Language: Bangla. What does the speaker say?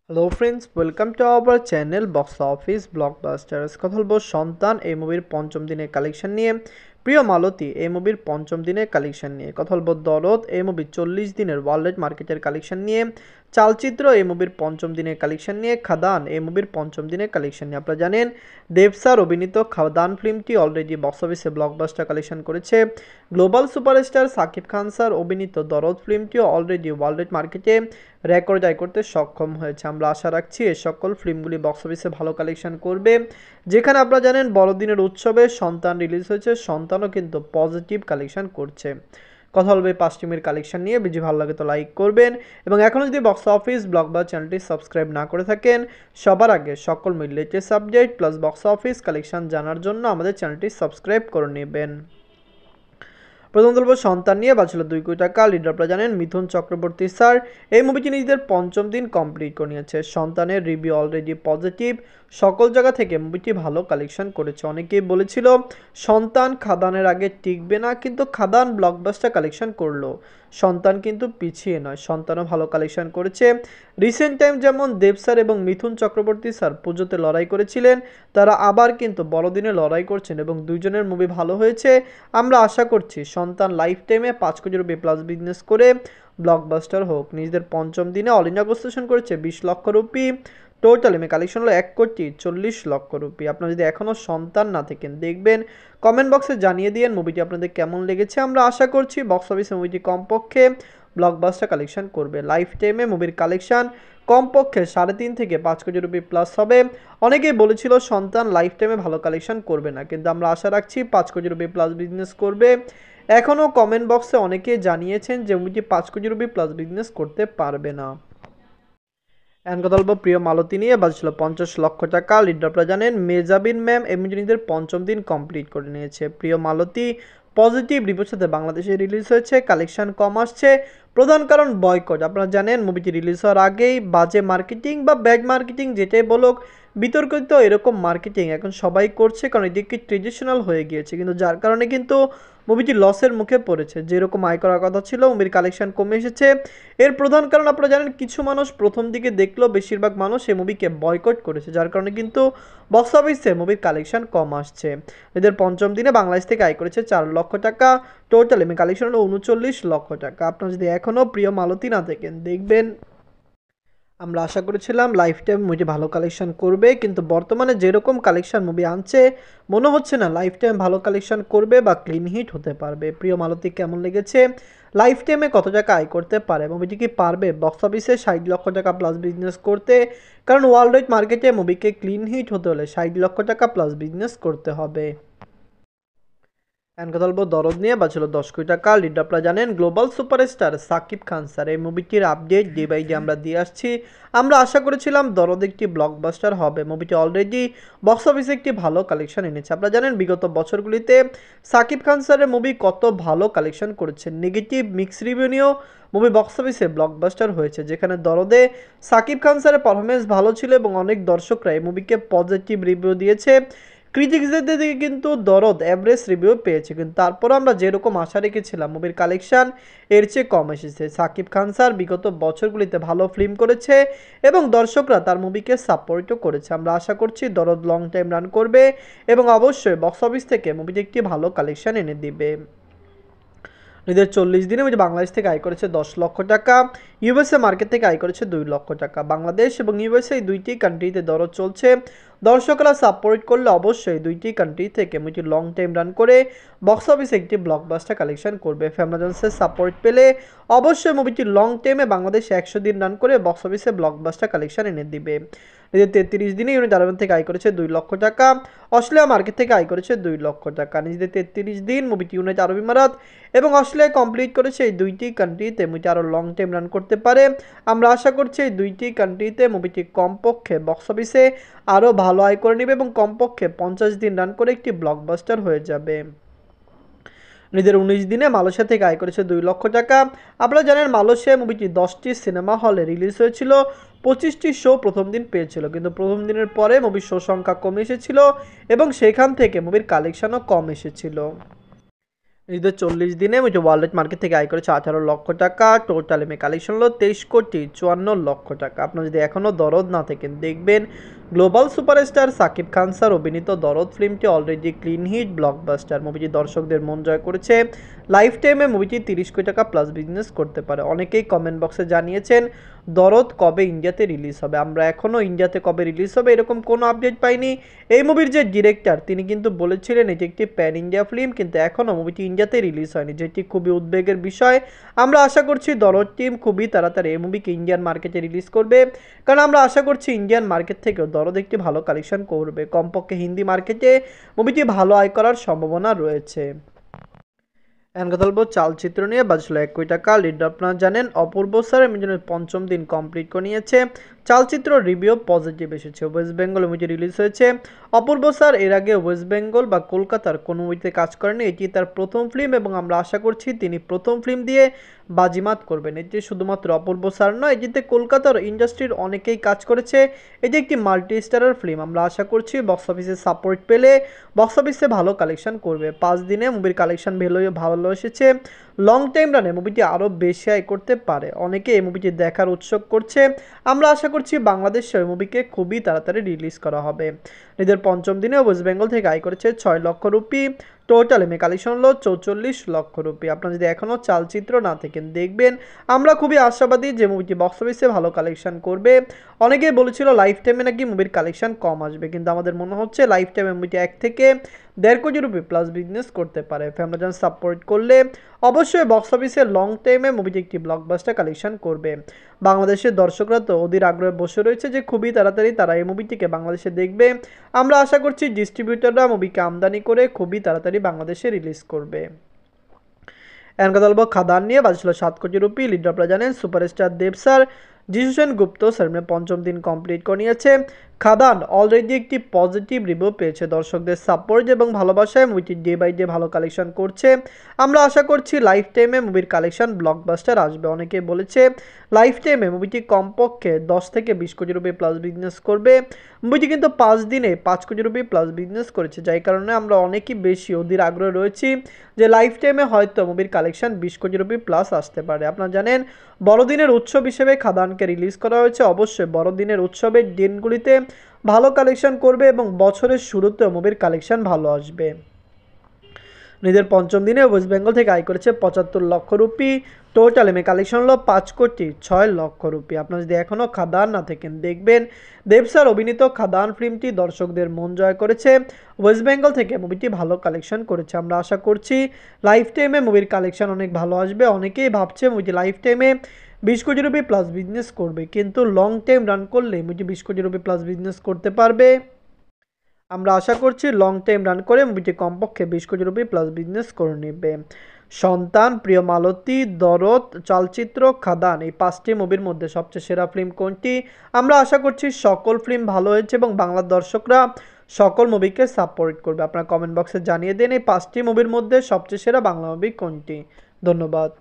Hello friends, welcome to our channel box office blockbusters. কথা বলবো সন্তান এই মুভির পঞ্চম দিনের কালেকশন নিয়ে, প্রিয় মালতী এই মুভির পঞ্চম দিনের কালেকশন নিয়ে, কথা বলবো দরদ এই মুভির 40 দিনের ওয়ার্ল্ড মার্কেটের কালেকশন নিয়ে, চালচিত্র এই মুভির পঞ্চম দিনের কালেকশন নিয়ে, খাদান এই মুভির পঞ্চম দিনের কালেকশন নিয়ে। আপনারা জানেন দেব স্যার অভিনীত খাদান ফিল্মটি অলরেডি বক্স অফিসে ব্লকবাস্টার কালেকশন করেছে। Global superstar Shakib Khan sir অভিনীত দরদ ফিল্মটিও অলরেডি ওয়ার্ল্ড মার্কেটে রেকর্ড আয় করতে সক্ষম হয়েছে। আমরা আশা রাখছি এই সকল ফিল্মগুলি বক্স অফিসে ভালো কালেকশন করবে। যেখানে আপনারা জানেন বড়দিনের উৎসবে সন্তান রিলিজ হয়েছে, সন্তানও কিন্তু পজিটিভ কালেকশন করছে। কথা বলবে 5 টিমের কালেকশন নিয়ে। ভিডিও ভালো লাগে তো লাইক করবেন, এবং এখনও যদি বক্স অফিস ব্লকবাস্টার চ্যানেলটি সাবস্ক্রাইব না করে থাকেন, সবার আগে সকল related subject plus box office collection জানার জন্য আমাদের চ্যানেলটি সাবস্ক্রাইব করে নেবেন। প্রথম গল্প সন্তান নিয়ে বাঁচল 2 কোটি টাকা। লিডার আপনারা জানেন মিথুন চক্রবর্তী স্যার এই মুভিটি নিজেদের পঞ্চম দিন কমপ্লিট করে নিয়েছে। সন্তানের রিভিউ অলরেডি পজিটিভ, সকল জায়গা থেকে মুভিটি ভালো কালেকশন করেছে। অনেকেই বলেছিল সন্তান খাদানের আগে টিকবে না, কিন্তু খাদান ব্লকবাস্টার কালেকশন করলো। সন্তান কিন্তু পিছিয়ে নয়, সন্তানও ভালো কালেকশন করেছে। রিসেন্ট টাইম যেমন দেব স্যার এবং মিথুন চক্রবর্তী স্যার পুজোতে লড়াই করেছিলেন, তারা আবার কিন্তু বড়দিনে লড়াই করছেন এবং দুইজনের মুভি ভালো হয়েছে। আমরা আশা করছি সন্তান লাইফ টাইমে 5 কোটি রুপি প্লাস বিজনেস করে ব্লকবাস্টার হোক। নিজেদের পঞ্চম দিনে অল ইন্ডিয়া প্রস্টেশন করেছে 20 লক্ষ রুপি। টোটাল এমএ কালেকশন হলো 1,40,00,000 রুপি। আপনারা যদি এখনও সন্তান না থাকেন দেখবেন, কমেন্ট বক্সে জানিয়ে দিন মুভিটি আপনাদের কেমন লেগেছে। আমরা আশা করছি বক্স অফিসে মুভিটি কমপক্ষে ব্লকবাস্টার কালেকশন করবে। লাইফ টাইমে মুভির কালেকশন কমপক্ষে 3.5 থেকে 5 কোটি রুপি প্লাস হবে। অনেকেই বলেছিল সন্তান লাইফ টাইমে ভালো কালেকশন করবে না, কিন্তু আমরা আশা রাখছি 5 কোটি রুপি প্লাস বিজনেস করবে। এখনও কমেন্ট বক্সে অনেকেই জানিয়েছেন যে মুভিটি 5 কোটি রুপি প্লাস বিজনেস করতে পারবে না। এখন কথা বলবো প্রিয় মালতী নিয়ে বাজছিল 50 লক্ষ টাকা। লিডার আপনারা জানেন মেজাবিন ম্যাম এমনিদের পঞ্চম দিন কমপ্লিট করে নিয়েছে। প্রিয় মালতী পজিটিভ রিভিউর সাথে বাংলাদেশে রিলিজ হয়েছে, কালেকশন কম আসছে। প্রধান কারণ বয়কট। আপনারা জানেন মুভিটি রিলিজ হওয়ার আগেই বাজে মার্কেটিং বা ব্যাড মার্কেটিং যেটাই বলুক, বিতর্কিত এরকম মার্কেটিং এখন সবাই করছে, কারণ এদিকে ট্রেডিশনাল হয়ে গিয়েছে, কিন্তু যার কারণে কিন্তু মুভিটি লসের মুখে পড়েছে। যেরকম আয় করার কথা ছিল মুভির কালেকশন কমে এসেছে। এর প্রধান কারণ আপনারা জানেন কিছু মানুষ প্রথম দিকে দেখলেও বেশিরভাগ মানুষ এই মুভিকে বয়কট করেছে, যার কারণে কিন্তু বক্স অফিসে মুভির কালেকশন কম আসছে। এদের পঞ্চম দিনে বাংলাদেশ থেকে আয় করেছে 4 লক্ষ টাকা। টোটাল এমনি কালেকশন হলো 39 লক্ষ টাকা। আপনারা যদি এখনও প্রিয় মালতী না দেখেন দেখবেন, আমরা আশা করেছিলাম লাইফ টাইম মুভি ভালো কালেকশন করবে, কিন্তু বর্তমানে যেরকম কালেকশন মুভি আনছে মনে হচ্ছে না লাইফ টাইম ভালো কালেকশন করবে বা ক্লিন হিট হতে পারবে। প্রিয় মালতী কেমন লেগেছে? লাইফ টাইমে কত টাকা আয় করতে পারে? মুভিটি কি পারবে বক্স অফিসে 60 লক্ষ টাকা প্লাস বিজনেস করতে? কারণ ওয়ার্ল্ড ওয়াইড মার্কেটে মুভিকে ক্লিন হিট হতে হলে 60 লক্ষ টাকা প্লাস বিজনেস করতে হবে। কথা বলবো দরদ নিয়ে বাঁচল 10 কোটি টাকা। লিড আপনারা জানেন global superstar Shakib Khan sir এই মুভিটির আপডেট ডে বাই ডে আমরা দিয়ে আসছি। আমরা আশা করেছিলাম দরদ একটি ব্লকবাস্টার হবে। মুভিটি অলরেডি বক্স অফিসে একটি ভালো কালেকশন এনেছে। আপনারা জানেন বিগত বছরগুলিতে সাকিব খান স্যারের মুভি কত ভালো কালেকশন করেছে। নেগেটিভ মিক্স রিভিউ নিয়েও মুভি বক্স অফিসে ব্লকবাস্টার হয়েছে, যেখানে দরদে সাকিব খান স্যারের পারফরমেন্স ভালো ছিল এবং অনেক দর্শকরা এই মুভিকে পজিটিভ রিভিউ দিয়েছে। ক্রিটিক্সদের দিকে কিন্তু দরদ অ্যাভারেজ রিভিউ পেয়েছে, কিন্তু তারপর আমরা যেরকম আশা রেখেছিলাম মুভির কালেকশন এর চেয়ে কম এসেছে। সাকিব খান স্যার বিগত বছরগুলিতে ভালো ফিল্ম করেছে এবং দর্শকরা তার মুভিকে সাপোর্টও করেছে। আমরা আশা করছি দরদ লং টাইম রান করবে এবং অবশ্যই বক্স অফিস থেকে মুভিটি একটি ভালো কালেকশন এনে দিবে। নিজের 40 দিনে মুভি বাংলাদেশ থেকে আয় করেছে 10 লক্ষ টাকা। ইউএসএ মার্কেট থেকে আয় করেছে 2 লক্ষ টাকা। বাংলাদেশ এবং ইউএসএ এই দুইটি কান্ট্রিতে দরদ চলছে। দর্শকরা সাপোর্ট করলে অবশ্যই দুইটি কান্ট্রি থেকে মুভিটি লং টাইম রান করে বক্স অফিসে একটি ব্লকবাস্টার কালেকশন করবে। ফ্যামিলিজন্সের সাপোর্ট পেলে অবশ্যই মুভিটি লং টাইমে বাংলাদেশ 100 দিন রান করে বক্স অফিসে ব্লকবাস্টার কালেকশন এনে দিবে। নিজের 33 দিনে ইউনিট আরব থেকে আয় করেছে 2 লক্ষ টাকা। অস্ট্রেলিয়া মার্কেট থেকে আয় করেছে 2 লক্ষ টাকা। নিজেদের 33 দিন মুভিটি ইউনাইটেড আরব ইমারাত এবং অস্ট্রেলিয়া কমপ্লিট করেছে। এই দুইটি কান্ট্রিতে মুভিটি আরও লং টাইম রান করতে পারে। আমরা আশা করছি এই দুইটি কান্ট্রিতে মুভিটি কমপক্ষে বক্স অফিসে আরও ভালো আয় করে নেবে এবং কমপক্ষে 50 দিন রান করে একটি ব্লকবাস্টার হয়ে যাবে। নিজের 19 দিনে মালয়েশিয়া থেকে আয় করেছে 2 লক্ষ টাকা। আপনারা জানেন মালয়েশিয়ায় মুভিটি 10টি সিনেমা হলে রিলিজ হয়েছিল, 25টি শো প্রথম দিন পেয়েছিল, কিন্তু প্রথম দিনের পরে মুভির শো সংখ্যা কমে এসেছিল এবং সেখান থেকে মুভির কালেকশনও কম এসেছিল। ঈদের 40 দিনে ওয়ার্ল্ড মার্কেট থেকে আয় করেছে 18 লক্ষ টাকা। টোটাল এমএ কালেকশন হলো 23,54,00,000 টাকা। আপনারা যদি এখনও দরদ না থাকেন দেখবেন global superstar Shakib Khan sir অভিনীত দরদ ফিল্মটি অলরেডি ক্লিন হিট ব্লকবাস্টার। মুভিটি দর্শকদের মন জয় করেছে। লাইফ টাইমে মুভিটি 30 কোটি টাকা প্লাস বিজনেস করতে পারে। অনেকেই কমেন্ট বক্সে জানিয়েছেন দরদ কবে ইন্ডিয়াতে রিলিজ হবে। আমরা এখনও ইন্ডিয়াতে কবে রিলিজ হবে এরকম কোনো আপডেট পাইনি। এই মুভির যে ডিরেক্টর তিনি কিন্তু বলেছিলেন এটি একটি প্যান ইন্ডিয়া ফিল্ম, কিন্তু এখনও মুভিটি ইন্ডিয়াতে রিলিজ হয়নি, যেটি খুবই উদ্বেগের বিষয়। আমরা আশা করছি দরদ টিম খুবই তাড়াতাড়ি এই মুভিকে ইন্ডিয়ান মার্কেটে রিলিজ করবে, কারণ আমরা আশা করছি ইন্ডিয়ান মার্কেট থেকেও দরদ একটি ভালো কালেকশন করবে। কমপক্ষে হিন্দি মার্কেটে মুভিটি ভালো আয় করার সম্ভাবনা রয়েছে। এখন কথা বলবো চালচিত্র নিয়ে। বাজছিল 1 কোটি টাকা। লিড আপনারা জানেন অপূর্ব স্যার মিজনের 5ম দিন কমপ্লিট করে নিয়েছে। চালচিত্র রিভিউ পজিটিভ এসেছে। ওয়েস্ট বেঙ্গল মুভি রিলিজ হয়েছে। অপূর্ব স্যার এর আগে ওয়েস্ট বেঙ্গল বা কলকাতার কোনো মুভিতে কাজ করেনি, এটি তার প্রথম ফিল্ম এবং আমরা আশা করছি তিনি প্রথম ফিল্ম দিয়ে বাজিমাত করবেন। এটি শুধুমাত্র অপূর্ব স্যার নয়, এটিতে কলকাতার ইন্ডাস্ট্রির অনেকেই কাজ করেছে। এটি একটি মাল্টি স্টারার ফিল্ম। আমরা আশা করছি বক্স অফিসে সাপোর্ট পেলে বক্স অফিসে ভালো কালেকশন করবে। 5 দিনে মুভির কালেকশন ভালো এসেছে। লং টাইম রানে মুভিটি আরও বেশি আয় করতে পারে। অনেকে এই মুভিটি দেখার উৎসুক করছে। আমরা আশা করছি বাংলাদেশে এই মুভিকে খুবই তাড়াতাড়ি রিলিজ করা হবে। ঈদের 5ম দিনে ওয়েস্ট বেঙ্গল থেকে আয় করেছে 6 লক্ষ রুপি। টোটাল এমএ কালেকশন হলো 44 লক্ষ রুপি। আপনারা যদি এখনও চালচিত্র না থাকেন দেখবেন আমরা খুবই আশাবাদী যে মুভিটি বক্স অফিসে ভালো কালেকশন করবে। অনেকেই বলেছিল লাইফ টাইমে নাকি মুভির কালেকশন কম আসবে, কিন্তু আমাদের মনে হচ্ছে লাইফ টাইমে মুভিটি 1 থেকে 1.5 কোটি রুপি প্লাস বিজনেস করতে পারে। ফ্যামিলি সাপোর্ট করলে অবশ্যই বক্স অফিসে লং টাইমে মুভিটি একটি ব্লকবাস্টার কালেকশন করবে। বাংলাদেশের দর্শকরা তো অধীর আগ্রহে বসে রয়েছে যে খুবই তাড়াতাড়ি তারা এই মুভিটিকে বাংলাদেশে দেখবে। আমরা আশা করছি ডিস্ট্রিবিউটররা মুভিকে আমদানি করে খুবই তাড়াতাড়ি বাংলাদেশে রিলিজ করবে। এখন কথা বলবো খাদান নিয়ে। বাজছিল 7 কোটি রুপি। লিড আপনারা জানেন সুপারস্টার দেব স্যার, যিশু সেন গুপ্ত স্যার 5ম দিন কমপ্লিট করে নিয়েছে। খাদান অলরেডি একটি পজিটিভ রিভিউ পেয়েছে। দর্শকদের সাপোর্ট এবং ভালোবাসায় মুভিটি ডে বাই ডে ভালো কালেকশন করছে। আমরা আশা করছি লাইফ টাইমে মুভির কালেকশন ব্লকবাস্টার আসবে। অনেকে বলেছে লাইফ টাইমে মুভিটি কমপক্ষে 10 থেকে 20 কোটি রুপি প্লাস বিজনেস করবে। মুভিটি কিন্তু 5 দিনে 5 কোটি রুপি প্লাস বিজনেস করেছে, যাই কারণে আমরা অনেকই বেশি অধীর আগ্রহ রয়েছি যে লাইফ টাইমে হয়তো মুভির কালেকশন 20 কোটি রুপি প্লাস আসতে পারে। আপনারা জানেন বড়দিনের উৎসব হিসেবে খাদানকে রিলিজ করা হয়েছে। অবশ্যই বড়দিনের উৎসবের দিনগুলিতে ভালো কালেকশন করবে এবং বছরের শুরুতেও মুভির কালেকশন ভালো আসবে। ঈদের 5ম দিনে ওয়েস্ট বেঙ্গল থেকে আয় করেছে 75 লক্ষ রুপি। টোটাল এমএ কালেকশন হলো 5 কোটি 6 লক্ষ রুপি। আপনারা যদি এখনও খাদান না থাকেন দেখবেন দেব স্যার অভিনীত খাদান ফিল্মটি দর্শকদের মন জয় করেছে। ওয়েস্ট বেঙ্গল থেকে মুভিটি ভালো কালেকশন করেছে। আমরা আশা করছি লাইফ টাইমে মুভির কালেকশন অনেক ভালো আসবে। অনেকেই ভাবছে মুভিটি লাইফ টাইমে 20 কোটি রুপি প্লাস বিজনেস করবে, কিন্তু লং টাইম রান করলে মুভিটি 20 কোটি রুপি প্লাস বিজনেস করতে পারবে। আমরা আশা করছি লং টাইম রান করে মুভিটি কমপক্ষে 20 কোটি রুপি প্লাস বিজনেস করে নেবে। সন্তান, প্রিয় মালতী, দরদ, চালচিত্র, খাদান এই 5টি মুভির মধ্যে সবচেয়ে সেরা ফিল্ম কোনটি? আমরা আশা করছি সকল ফিল্ম ভালো হয়েছে এবং বাংলার দর্শকরা সকল মুভিকে সাপোর্ট করবে। আপনারা কমেন্ট বক্সে জানিয়ে দিন এই 5টি মুভির মধ্যে সবচেয়ে সেরা বাংলা মুভি কোনটি। ধন্যবাদ।